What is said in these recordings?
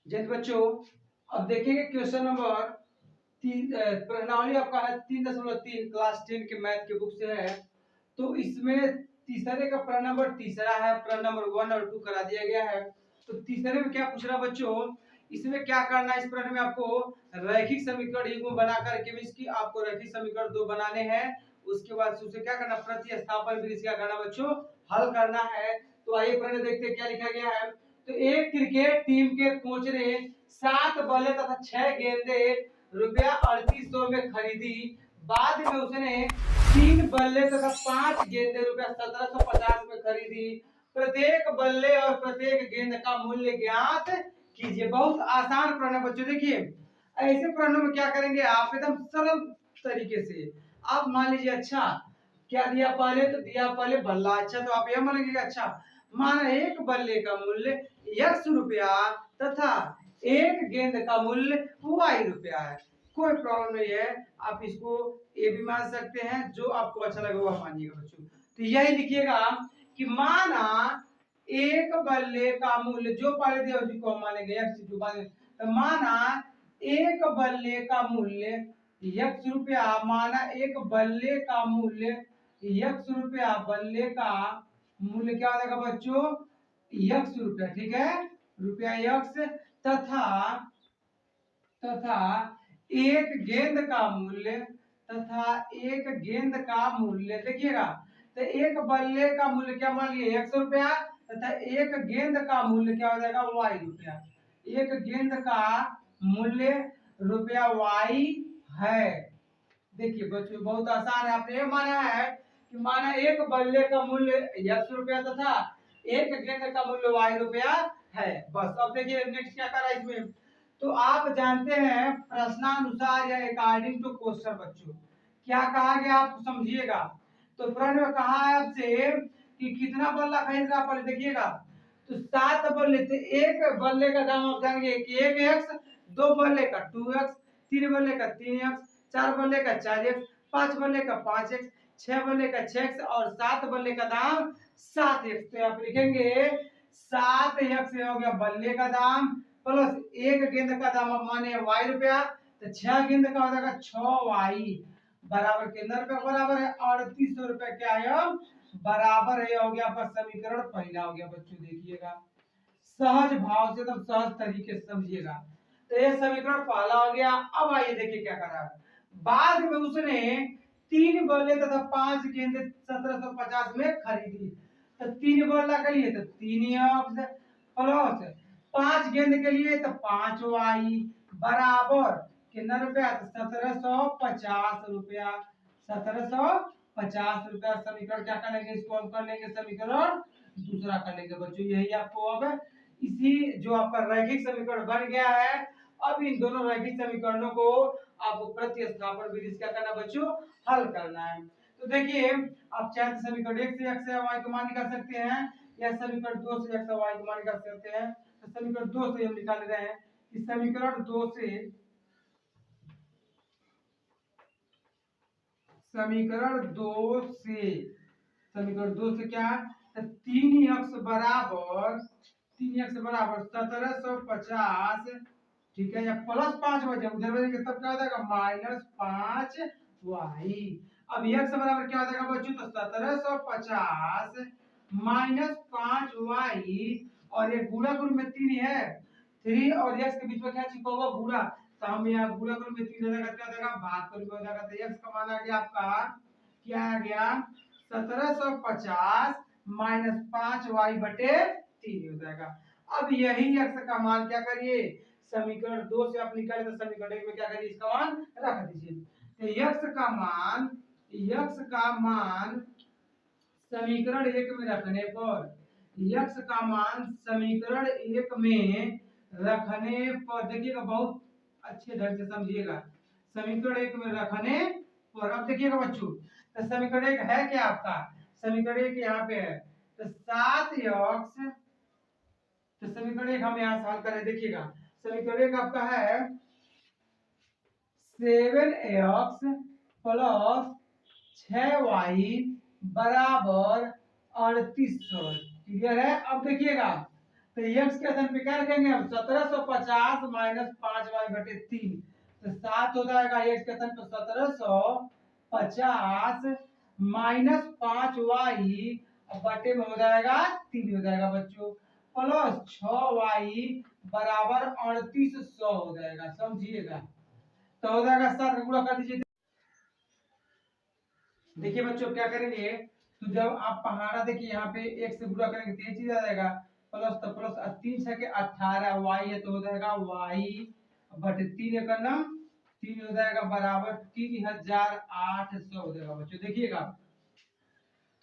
जैसे बच्चों अब देखेंगे क्वेश्चन नंबर तीन, प्रश्नावली आपका है 3.3 क्लास 10 के मैथ के बुक से है। तो इसमें तीसरे का प्रश्न नंबर तीसरा है, प्रश्न नंबर 1 और 2 करा दिया गया है। तो तीसरे में क्या पूछ रहा बच्चों, इसमें क्या करना है, इस प्रश्न में आपको रैखिक समीकरण युग्म बनाकर के इसकी आपको रैखिक समीकरण दो बनाने हैं। उसके बाद उसे क्या करना, प्रतिस्थापन विधि से क्या करना बच्चों, हल करना है। तो आइए प्रश्न देखते हैं क्या लिखा गया है। तो एक क्रिकेट टीम के कोच ने 7 बल्ले तथा 6 गेंदे रुपया 3800 में खरीदी। बाद में उसने 3 बल्ले तथा 5 गेंदे रुपया 1750 में खरीदी। प्रत्येक बल्ले और प्रत्येक गेंद का मूल्य ज्ञात कीजिए। बहुत आसान प्रश्न है बच्चों। देखिए ऐसे प्रश्नों में क्या करेंगे आप, एकदम सरल तरीके से आप मान लीजिए, अच्छा क्या दिया पहले, तो दिया पहले बल्ला। अच्छा तो आप यह मान लीजिए, अच्छा माना एक बल्ले का मूल्य x रुपया तथा एक गेंद का मूल्य y रुपया है। कोई प्रॉब्लम नहीं है, आप इसको ये भी मान सकते हैं, जो आपको अच्छा लगे वो मानिएगा बच्चों। तो यही लिखिएगा कि माना एक बल्ले का मूल्य, जो पहले दिया उसी को मानेंगे x जो मानेंगे। तो माना एक बल्ले का मूल्य x रुपया, माना एक बल्ले का मूल्य x रुपया, बल्ले का मूल्य क्या हो जाएगा बच्चों, x रुपया, ठीक है, रुपया x तथा तथा एक गेंद का मूल्य, तथा एक गेंद का मूल्य देखिएगा। तो एक बल्ले का मूल्य क्या मान लिए 100 रुपया तथा एक गेंद का मूल्य क्या हो जाएगा y रुपया। एक गेंद का मूल्य रुपया y है। देखिए बच्चों बहुत आसान है, आपने ये माना है कि माना एक बल्ले का मूल्य 100 रुपया तथा एक गेंद का मूल्य y रुपया है। बस अब देखिए नेक्स्ट क्या कर रहा है इसमें। तो आप जानते हैं प्रश्नानुसार या अकॉर्डिंग टू क्वेश्चन बच्चों क्या कहा गया, आप समझिएगा। तो प्रश्न में कहा है आपसे कि कितना बल्ला खरीद रहा, पहले देखिएगा। तो 7 बल्ले, तो एक बल्ले का दाम आप जानेंगे कि 1x, 2 बल्ले का 2x, 3 बल्ले का 3x, 4 बल्ले का 4x, 5 बल्ले का 5x, 6 बल्ले का 6x और 7 बल्ले का दाम 7x। तो आप लिखेंगे 7x हो गया बल्ले का दाम, प्लस एक गेंद का दाम आप माने y रुपया, तो 6 गेंद का हो जाएगा 6y बराबर कितना रुपया, बराबर है 3800 रुपया। क्या है, बराबर है, हो गया आपका समीकरण पहला हो गया बच्चों। देखिएगा सहज भाव से, एकदम सहज तरीके से समझिएगा। तो ये समीकरण पहला हो गया। अब आइए देखिए क्या कर रहा है। बाद में उसने 3 बल्ले तथा 5 गेंदें 1750 में खरीदी। तो 3 बल्ला के लिए तो 3 प्लस 5 गेंद के लिए तो 5y बराबर कितना रुपया, तो 1750 रुपया। 1750 रुपया समीकरण क्या कर लेंगे, इसको हम कर लेंगे समीकरण दूसरा कर लेंगे बच्चों। यही आपको अब इसी जो आपका रैखिक समीकरण बन गया है, अब इन दोनों रैखिक समीकरणों को आपको प्रतिस्थापन विधि से क्या करना बच्चों, हल करना है। तो देखिए आप चाहे तो समीकरण 1 से x से y को मान निकाल सकते हैं, या समीकरण 2 से x से y को मान निकाल सकते हैं। तो समीकरण 2 से हम निकाल रहे हैं कि समीकरण 2 से, समीकरण 2 से, समीकरण 2 से क्या, तो 3x बराबर 1750, ठीक है, या प्लस 5 बचे उधर बचेंगे तब क्या हो जाएगा माइनस 5y। अब x बराबर क्या हो जाएगा बच्चों, तो 1750 माइनस 5y, और ये गुणा गुण में 3 है, 3 और x के बीच में क्या छिपा हुआ गुणा, तो हम यहाँ गुणा गुण में 3 हो जाएगा, क्या हो जाएगा 72 हो जाएगा। तो x का मान आ गया आपका, क्या आ गया 1750 माइनस 5y बटे 3 हो जाएगा। अब यही x का मान क्या करिए, समीकरण 2 से आप निकाले तो समीकरण 1 में क्या करिए, इसका मान रख दीजिए। तो x का मान, x का मान समीकरण 1 में रखने पर, x का मान समीकरण 1 में रखने पर देखिएगा, बहुत अच्छे ढंग से समझिएगा। समीकरण 1 में रखने पर, अब देखिएगा बच्चों, तो समीकरण 1 है क्या आपका, समीकरण 1 यहाँ पे है, तो 7x, तो समीकरण 1 हम यहाँ से हल करें। देखिएगा समीकरण 1 आपका है 7x प्लस 6y बराबर 3800। क्लियर है। अब देखिएगा तो x के स्थान पे क्या रखेंगे हम 1750 माइनस 5y/3, तो 7 हो जाएगा x के स्थान पर 1750 माइनस 5y बटे में हो जाएगा 3 हो जाएगा बच्चों, प्लस 6y बराबर 3800 हो जाएगा, समझिएगा। तो हो जाएगा 7 का गुणा कर दीजिए। देखिए बच्चों क्या करेंगे, तो जब आप पहाड़ा देखिए यहाँ पे एक से गुणा करेंगे तो ये चीज आ जाएगा प्लस, तो प्लस 3 × 18 y है, तो हो जाएगा y बटे 3 का नाम 3 हो जाएगा बराबर 3800 हो जाएगा बच्चों। देखिएगा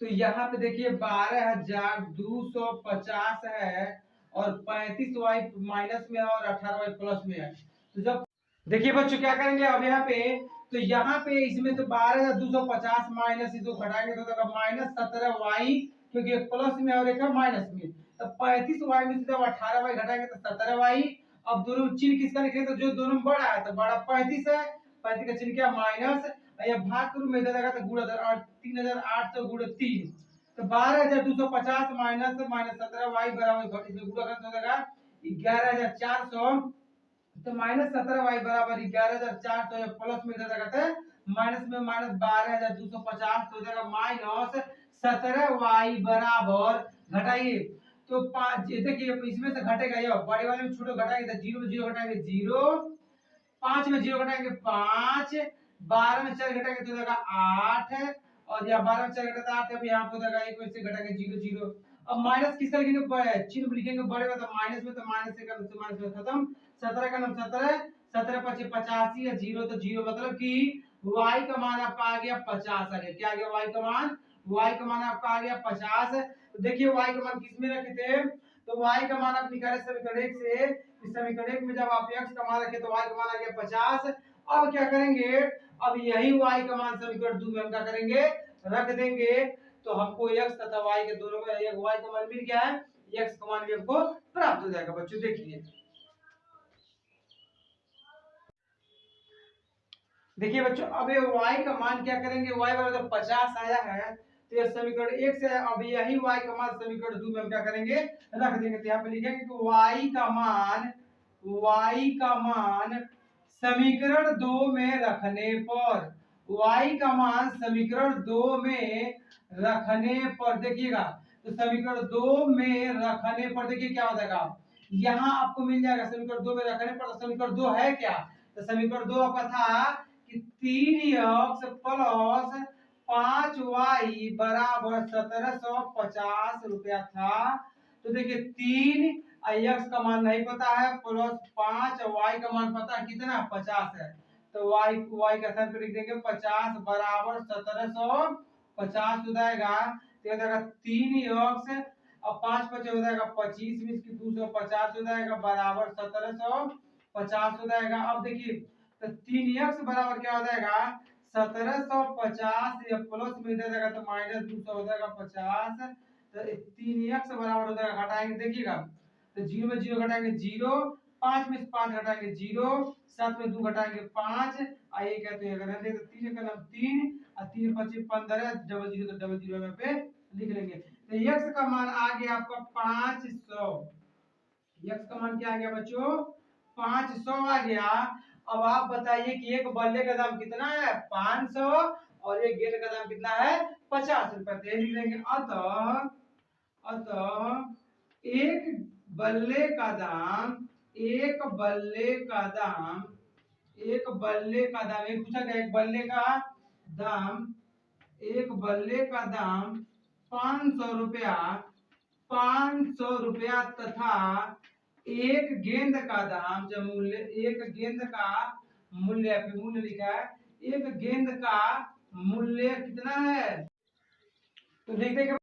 तो यहाँ पे देखिए 12250 है और 35y माइनस में है और 18y प्लस में है। तो जब देखिए बच्चों क्या करेंगे अब यहाँ पे, तो यहाँ पे इसमें से 12250 माइनस इसको घटाएंगे तो होगा माइनस 17y, क्योंकि एक प्लस में और एक है माइनस में। तो 35y में से जब 18y घटाएंगे तो 17y। अब दोनों चिन्ह किसका लिखेंगे, तो जो दोनों में बड़ा है तो बड़ा 35 है, 35 का चिन्ह क्या माइनस, या भाग के रूप में इधर आएगा तो गुणा 3800 गुणा 3, तो 12250 माइनस 17y बराबर इसमें गुणा करते हो जाएगा 11400, तो माइनस 17y बराबर 11400 या प्लस में इधर जाएगा माइनस में माइनस 12250 तो हो जाएगा माइनस 17y बराबर, घटाइए तो 5, देखिए इसमें से घटेगा ये बड़े वाले में छोटे घटाएंगे तो 0 में 0 घटाएंगे 0, 5 में 0 घटाएंगे 5, 12 में 4 घटाएंगे तो हो जाएगा 8, और यहाँ 12 में 4 घटाता 8 है, अब यहाँ पे हो जाएगा 1 में से घटाएंगे 0 0। अब माइनस किसका लिखेंगे, चिन्ह लिखेंगे बड़े में, तो माइनस में तो माइनस से कर, माइनस में खत्म, 17 का नाम 17, 17 5 85 है, 0 तो 0, मतलब कि y का मान आपका आ गया 50 आ गया। क्या आ गया y का मान आपका आ गया 50। तो देखिए y का मान किस में रखे थे, तो y का मान आप निकाले समीकरण 1 से, इस समीकरण 1 में जब आप x का मान रखे तो y का मान आ गया 50। अब क्या करेंगे, अब यही y का मान समीकरण 2 में हम क्या करेंगे रख देंगे, तो हमको x तथा y के दोनों में एक y का मान मिल गया है, x का मान भी हमको प्राप्त हो जाएगा बच्चों। देखिए बच्चों अब ये y का मान क्या करेंगे, y बराबर 50 आया है तो ये समीकरण 1 से, अब यही y का मान समीकरण 2 में हम क्या करेंगे रख देंगे, तो यहाँ पे लिखेंगे कि y का मान समीकरण 2 में रखने पर, y का मान समीकरण 2 में रखने पर, देखिएगा तो समीकरण 2 में रखने पर देखिए क्या हो जाएगा, यहाँ आपको मिल जाएगा समीकरण 2 में रखने पर। तो समीकरण 2 है क्या, तो समीकरण 2 आपका था कि 3x प्लस 5y बराबर 1750 रुपया था। तो देखिए 3 x का मान नहीं पता है, प्लस 5 y का मान पता है कितना 50 है, तो y का स्थान पर लिख देंगे 50 बराबर 1750 हो जाएगा, तो हो जाएगा 3x और 5 5 हो जाएगा 25 में इसकी 250 हो जाएगा बराबर 1750 हो जाएगा। अब देखिए तो 3x बराबर क्या हो जाएगा 1750 या प्लस में दे देगा तो माइनस 200 हो जाएगा 50, तो 3x बराबर हो जाएगा, घटाएंगे देखिएगा तो 0 में 0 घटाएंगे 0, 5 में 5 घटाएंगे 0, 7 में 2 घटाएंगे 5, और ये कहते हैं अगर तो 3 का नाम 3 और 3 25 15, डबल 0 तो डबल 0 में पे लिख लेंगे। तो x का मान आ गया आपका 500, x का मान क्या आ गया बच्चों 500 आ गया। अब आप बताइए कि एक बल्ले का दाम कितना है 500 और एक गेंद का दाम कितना है 50 रुपए, तो लिख देंगे अतः एक बल्ले का दाम एक पूछा गया एक बल्ले का दाम 500 रुपया तथा एक गेंद का दाम जब मूल्य लिखा है, एक गेंद का मूल्य कितना है, तो देखते हैं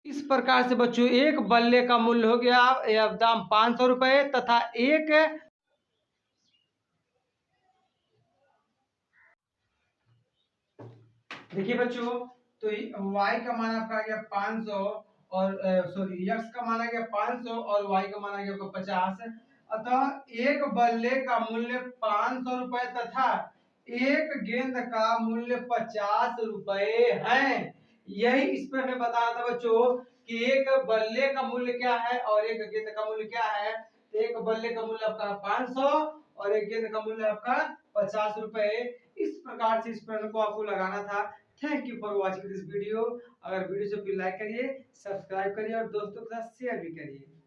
इस प्रकार से बच्चों एक बल्ले का मूल्य हो गया या दाम 500 रुपए तथा एक, देखिए बच्चों तो y का मान आपका आ गया 500 और सॉरी x का मान आ गया 500 और y का मान आ गया आपका 50। अतः एक बल्ले का मूल्य 500 रुपए तथा एक गेंद का मूल्य 50 रुपए है। यही इस पर हमें बताना था बच्चों कि एक बल्ले का मूल्य क्या है और एक गेंद का मूल्य क्या है। तो एक बल्ले का मूल्य आपका 500 और एक गेंद का मूल्य आपका 50 रुपए। इस प्रकार से इस प्रश्न को आपको लगाना था। Thank you for watching this video. अगर वीडियो से लाइक करिए, सब्सक्राइब करिए और दोस्तों के साथ शेयर भी करिए।